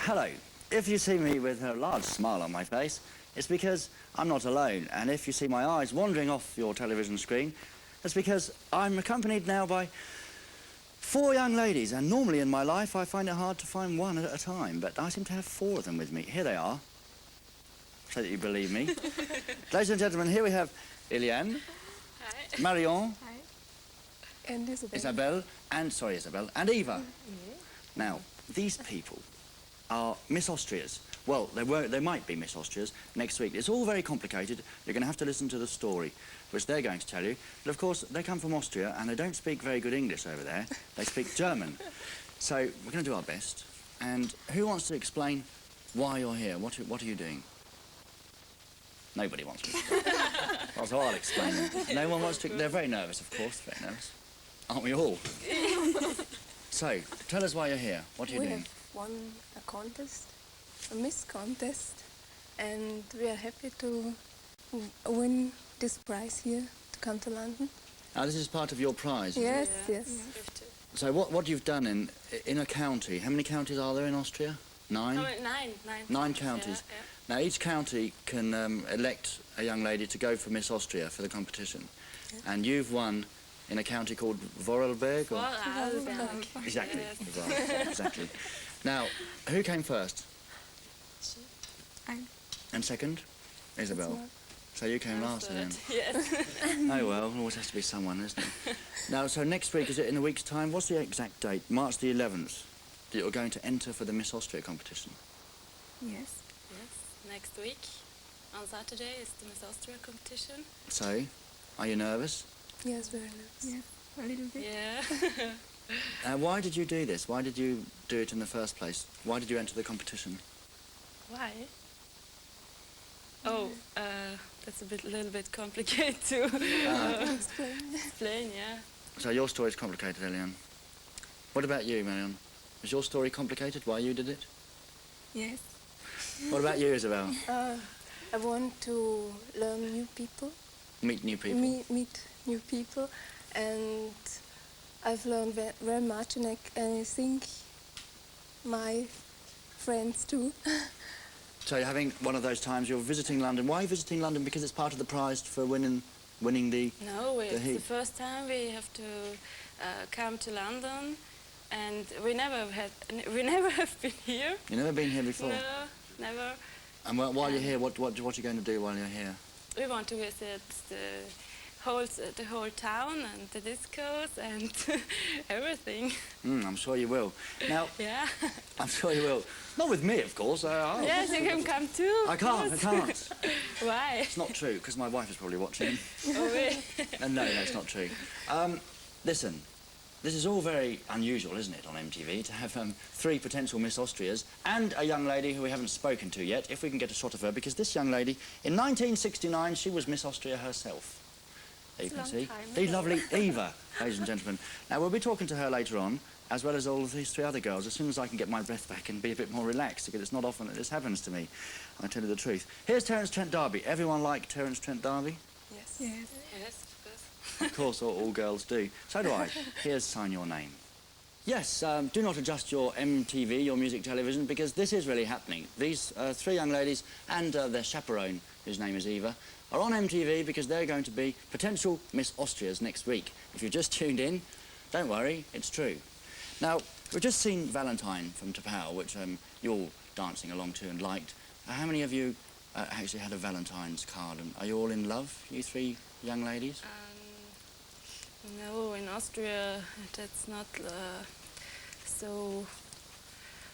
Hello. If you see me with a large smile on my face, it's because I'm not alone. And if you see my eyes wandering off your television screen, it's because I'm accompanied now by 4 young ladies. And normally in my life, I find it hard to find one at a time. But I seem to have 4 of them with me. Here they are, so that you believe me. Ladies and gentlemen, here we have Iliane. Hi. Marion. Hi. And Isabelle. Isabelle. And Eva. Now, these people are Miss Austrias. Well, they might be Miss Austrias next week. It's all very complicated. You're going to have to listen to the story, which they're going to tell you. But of course, they come from Austria, and they don't speak very good English over there. They speak German. So we're going to do our best. And who wants to explain why you're here? What are you doing? Nobody wants me to. Well, so I'll explain it. No one wants to. They're very nervous, of course. Very nervous. Aren't we all? So, tell us why you're here. What are you doing? We have won a contest, a Miss contest, and we are happy to win this prize here to come to London. Ah, this is part of your prize, is yes, it? Yes. So what you've done in a county, how many counties are there in Austria? 9? Oh, nine counties. Yeah. Now, each county can elect a young lady to go for Miss Austria for the competition. Yeah. And you've won in a county called Vorarlberg? Vorarlberg. Exactly. Yes. Exactly. Now, who came first? I. And second? Isabelle. So you came last then? Yes. Oh well, always has to be someone, isn't it? Now, so next week, is it in a week's time? What's the exact date? March the 11th, that you're going to enter for the Miss Austria competition? Yes. Yes, next week. On Saturday is the Miss Austria competition. So, are you nervous? Yes, very nervous. Yeah, a little bit. Yeah. Why did you do this? Why did you do it in the first place? Why did you enter the competition? Why? Oh, that's a little bit complicated to explain, yeah. So your story's complicated, Iliane. What about you, Marion? Is your story complicated, why you did it? Yes. What about you, Isabelle? I want to learn new people. Meet new people? Meet new people, and I've learned very much, and I think my friends too. So you're having one of those times you're visiting London. Why are you visiting London? Because it's part of the prize for winning the No, it's heat. the first time we have to come to London, and we never have been here. You've never been here before? No, never. And while you're here, what are you going to do while you're here? We want to visit the whole town and the discos and everything. I'm sure you will. Now, yeah. I'm sure you will. Not with me, of course. Yes, you can come too. I can't. Why? It's not true, because my wife is probably watching. Oh, really? No, it's not true. Listen, this is all very unusual, isn't it, on MTV, to have 3 potential Miss Austrias and a young lady who we haven't spoken to yet, if we can get a shot of her, because this young lady, in 1969, she was Miss Austria herself. There you can see. The lovely Eva, ladies and gentlemen. Now, we'll be talking to her later on, as well as all of these 3 other girls, as soon as I can get my breath back and be a bit more relaxed, because it's not often that this happens to me, I tell you the truth. Here's Terence Trent D'Arby. Everyone like Terence Trent D'Arby? Yes. Yes, of course. Of course, all girls do. So do I. Here's Sign Your Name. Yes, do not adjust your MTV, your music television, because this is really happening. These 3 young ladies and their chaperone, whose name is Eva, are on MTV because they're going to be potential Miss Austrias next week. If you've just tuned in, don't worry, it's true. Now, we've just seen Valentine from Tapau, which you're all dancing along to and liked. How many of you actually had a Valentine's card? And are you all in love, you 3 young ladies? No, in Austria that's not so.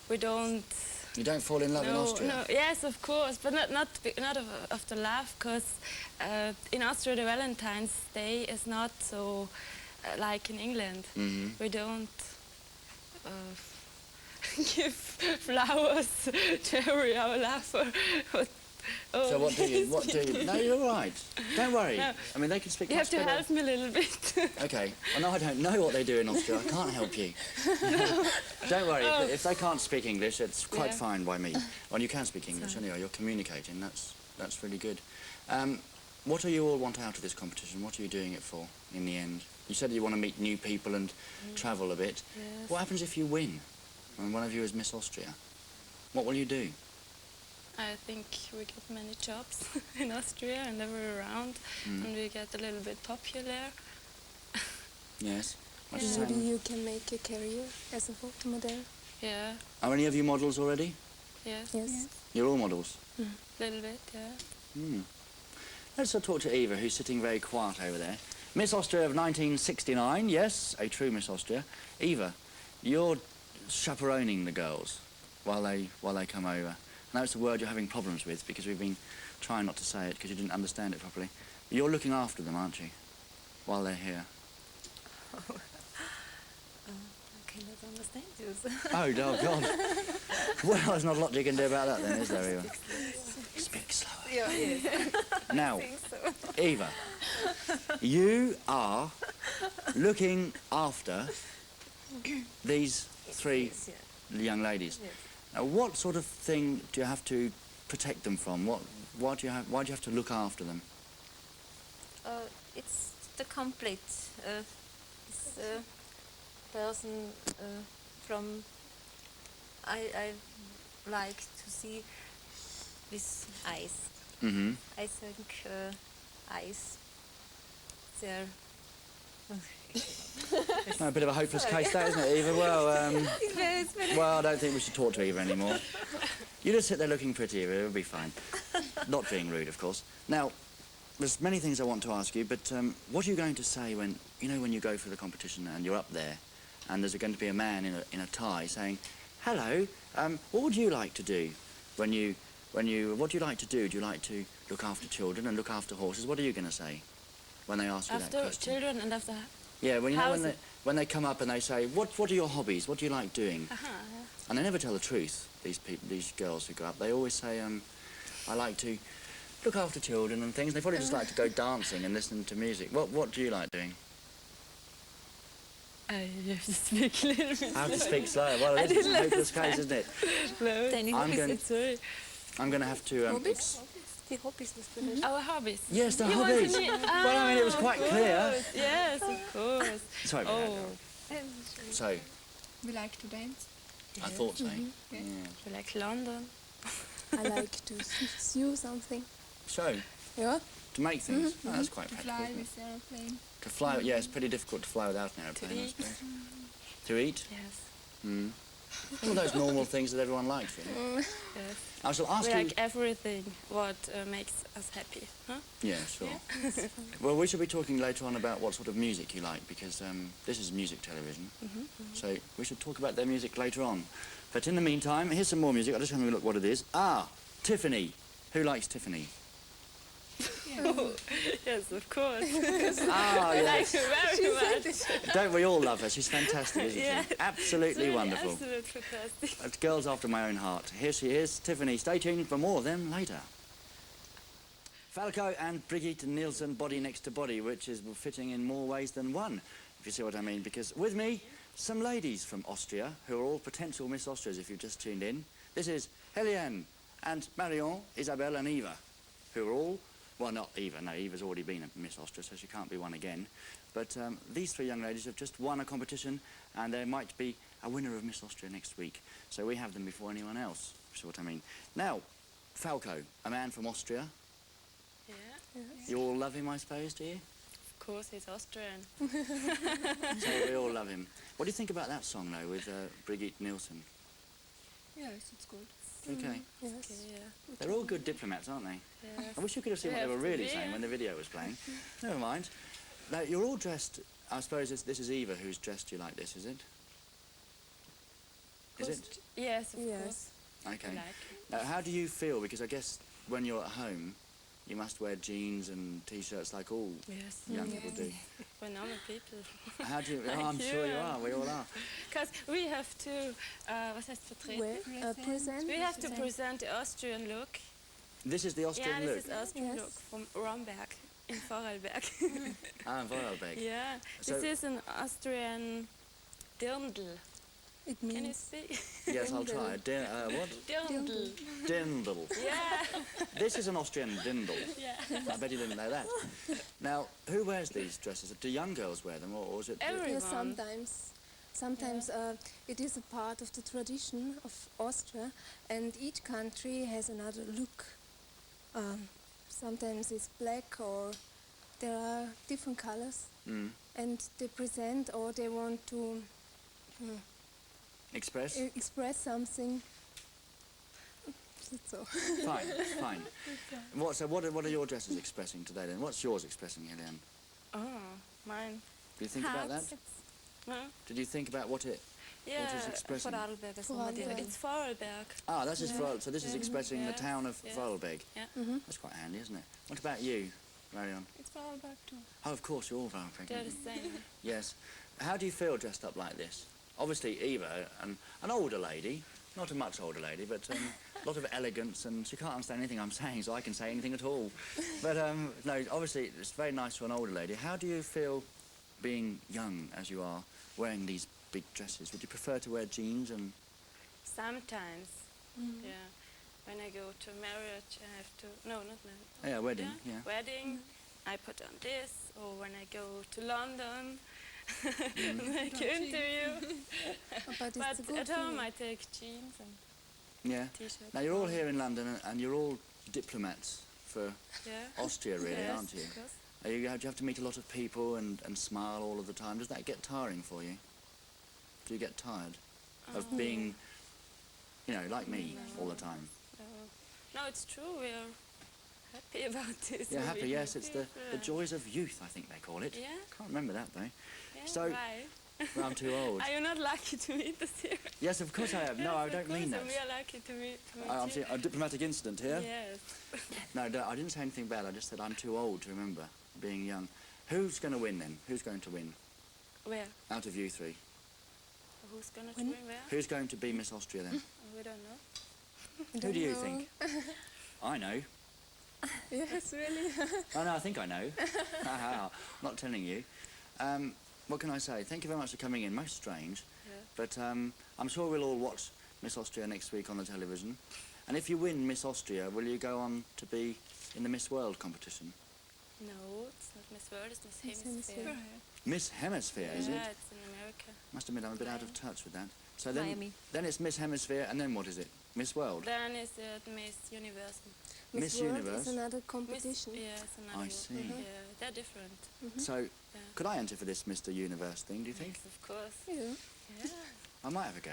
We don't. You don't fall in love in Austria? No, yes, of course, but not of the love, because in Austria the Valentine's Day is not so like in England. Mm-hmm. We don't give flowers to our lover. So what do you? No, you're right. Don't worry. No. I mean, they can speak. You have to help me a little bit. Okay. Well, no, I don't know what they do in Austria. I can't help you. No. Don't worry. Oh. If they can't speak English, it's quite fine by me. Well, you can speak English anyway. You're communicating. That's really good. What do you all want out of this competition? What are you doing it for in the end? You said you want to meet new people and travel a bit. Yes. What happens if you win and one of you is Miss Austria? What will you do? I think we get many jobs in Austria and everywhere around, and we get a little bit popular. Yes. Much the Maybe same. you can make a career as a photo model. Yeah, Are any of you models already? yes, Yes. You're all models. little bit, yeah. Let's talk to Eva, who's sitting very quiet over there. Miss Austria of 1969, yes, a true Miss Austria. Eva, you're chaperoning the girls while they come over. I know it's a word you're having problems with because we've been trying not to say it because you didn't understand it properly. But you're looking after them, aren't you, while they're here? I cannot understand you. Oh, God. Well, there's not a lot you can do about that then, is there, Eva? Speak slower. Yeah, yes. Now, I think so. Eva, you are looking after these three Yes, yeah. young ladies. Yes. Now, what sort of thing do you have to protect them from? Why do you have to look after them? It's the complete this, person from I like to see with eyes. Mm-hmm. I think eyes they're A bit of a hopeless case, that, isn't it, Eva? Well, well, I don't think we should talk to Eva anymore. You just sit there looking pretty, Eva. It'll be fine. Not being rude, of course. Now, there's many things I want to ask you, but what are you going to say when you go for the competition and you're up there, and there's going to be a man in a tie saying, "Hello, what would you like to do what do you like to do? Do you like to look after children and look after horses? What are you going to say when they ask you that After question? children and after... Yeah, well, you know, Houses. when they come up and they say, what are your hobbies? What do you like doing? Yeah. And they never tell the truth, these girls who go up. They always say, I like to look after children and things. They probably just like to go dancing and listen to music. What do you like doing? You have to speak a little bit. I have to speak slower. Well, it is a hopeless case, isn't it? slow. Sorry. I'm going to have to... Hobbies? the hobbies natürlich. Our hobbies. yes, the You want hobbies. to meet- Well, I mean, it was quite of clear. course. Yes, of course. Sorry about that. So, We like to dance. I thought so. Yeah. Yeah. We like London. I like to sew something. So, Yeah? to make things, oh, that's quite To practical, fly isn't it? with airplane. To fly, yeah, it's pretty difficult to fly without an aeroplane, I eat. suppose. To eat? Yes. Mm. All those normal things that everyone likes, really. Yes. I shall ask We you... like everything what makes us happy. Huh? Yeah, sure. Well, we shall be talking later on about what sort of music you like, because this is music television. So we should talk about their music later on. But in the meantime, here's some more music. I'll just have a look what it is. Ah, Tiffany. Who likes Tiffany? Yes, of course. Ah, I like yes. her very much. Don't we all love her? She's fantastic, isn't Yeah. she? Absolutely Really wonderful. Absolutely fantastic. That's girls after my own heart. Here she is, Tiffany. Stay tuned for more then later. Falco and Brigitte Nielsen, body next to body, which is fitting in more ways than one, if you see what I mean. Because with me, some ladies from Austria, who are all potential Miss Austrias if you've just tuned in. This is Helene and Marion, Isabelle and Eva, who are all... Well, not Eva. No, Eva's already been a Miss Austria, so she can't be one again. But these three young ladies have just won a competition, and there might be a winner of Miss Austria next week. So we have them before anyone else, if you see what I mean. Now, Falco, a man from Austria. Yeah, You all love him, I suppose, do you? of course he's Austrian. So we all love him. What do you think about that song, though, with Brigitte Nielsen? Yes, it's good. Okay. Yes. Okay, yeah. They're all good diplomats, aren't they? Yeah. I wish you could have seen They what they were have to really be, saying yeah. when the video was playing. Never mind. Now, you're all dressed... I suppose this is Eva who's dressed you like this, is it? Is it? Yes, of Yes. course. Okay. I like it. Now, how do you feel? Because I guess when you're at home, you must wear jeans and T-shirts like all Yes. young people do. We're normal people. How do you... Thank Oh, I'm sure you you. are. We all are. Because we have to, was heißt vertreten? Present. We have to present the Austrian look. This is the Austrian Yeah, look. this is Austrian Yes. look from Romberg in Vorarlberg. Ah, in Vorarlberg. Yeah, So- this is an Austrian dirndl. It Can you means speak? Yes, I'll try. What? Dirndl. Dindle. Yeah. This is an Austrian dindle. Yeah. I bet you didn't know that. Now, who wears these dresses? Do young girls wear them, or is it... Everyone. yes, sometimes. Sometimes it is a part of the tradition of Austria, and each country has another look. Sometimes it's black, or there are different colors, and they present or they want to Express? express something. That's all. Fine, fine. What are your dresses expressing today then? What's yours expressing, Eliane? Oh, mine. Do you think about that? No? Did you think about what it's Yeah, expressing? Vorarlberg is Vorarlberg. it's Vorarlberg. Ah, that's just so this is expressing the Yes, town of yes. Vorarlberg. Yeah. That's quite handy, isn't it? What about you, Marion? It's Vorarlberg too. Oh, of course, you're all Vorarlberg. They're aren't the you? same. Yes. How do you feel dressed up like this? Obviously, Eva, an older lady, not a much older lady, but a lot of elegance, and she can't understand anything I'm saying, so I can say anything at all. But no, obviously, it's very nice for an older lady. How do you feel being young as you are, wearing these big dresses? Would you prefer to wear jeans and... Sometimes. Yeah. When I go to marriage, I have to... No, not marriage. Yeah, wedding, yeah. Wedding, I put on this, or when I go to London, make an interview. But it's a But good at home, feeling. I take jeans and Yeah. t-shirts. Now, you're all here in London, and you're all diplomats for Yeah. Austria, really, Yes, aren't you? of course. Do you have to meet a lot of people and smile all of the time? Does that get tiring for you? Do you get tired of being, you know, like me all the time? No, it's true. We are happy about this. Yeah, We're happy, really yes. It's the happy. joys of youth, I think they call it. Yeah. Can't remember that, though. Yeah, So- why? Well, I'm too old. Are you not lucky to meet us here? Yes, of course I am. No, I Yes, don't of course, mean that. and we are lucky to meet I'm you. saying a diplomatic incident here. Yes. No, I didn't say anything bad. I just said I'm too old to remember being young. Who's going to win, then? Who's going to win Where? out of you three? Who's gonna When? win where? Who's going to be Miss Austria, then? We don't know. Who do you think? I know. Yes, really. Oh, no, I think I know. Not telling you. What can I say? Thank you very much for coming in. Most strange. Yeah. But I'm sure we'll all watch Miss Austria next week on the television. And if you win Miss Austria, will you go on to be in the Miss World competition? No, it's not Miss World, it's Miss Miss Hemisphere. Hemisphere. Miss Hemisphere, is Yeah, it? it's in America. Must admit, I'm a bit out of touch with that. So then, Miami. then it's Miss Hemisphere, and then what is it? Miss World? Then is it Miss Universe. Miss World Universe? is another Miss, competition. yeah, it's another I one. see. Yeah, they're different. So, Yeah. could I enter for this Mr. Universe thing, do you think? Yes, of course. Yeah. Yeah. I might have a go.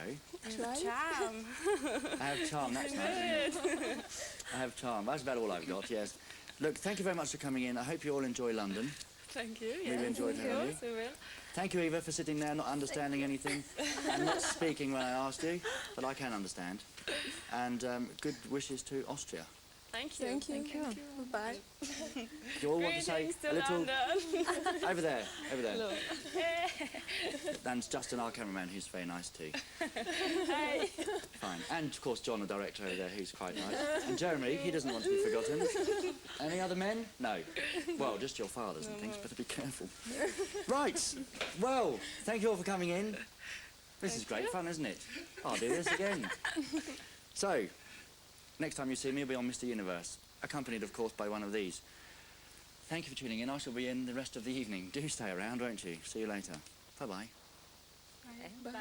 Try it. Charm. I have charm, that's nice. I have charm. That's about all I've got, yes. Look, thank you very much for coming in. I hope you all enjoy London. Thank you. Really enjoyed Thank having you. We will. Thank you, Eva, for sitting there, not understanding anything, and not speaking when I asked you, but I can understand. And good wishes to Austria. Thank you. Thank you. Thank you. Bye. Do you all want to say Greetings to a little... London. Over there, over there. Hello. And Justin, our cameraman, who's very nice too. Hi. Fine. And, of course, John, the director over there, who's quite nice. And Jeremy, he doesn't want to be forgotten. Any other men? No. Well, just your fathers and things, better be careful. Right. Well, thank you all for coming in. This is great fun, isn't it? I'll do this again. So, next time you see me, I'll be on Mr. Universe, accompanied, of course, by one of these. Thank you for tuning in. I shall be in the rest of the evening. Do stay around, won't you? See you later. Bye-bye. Bye.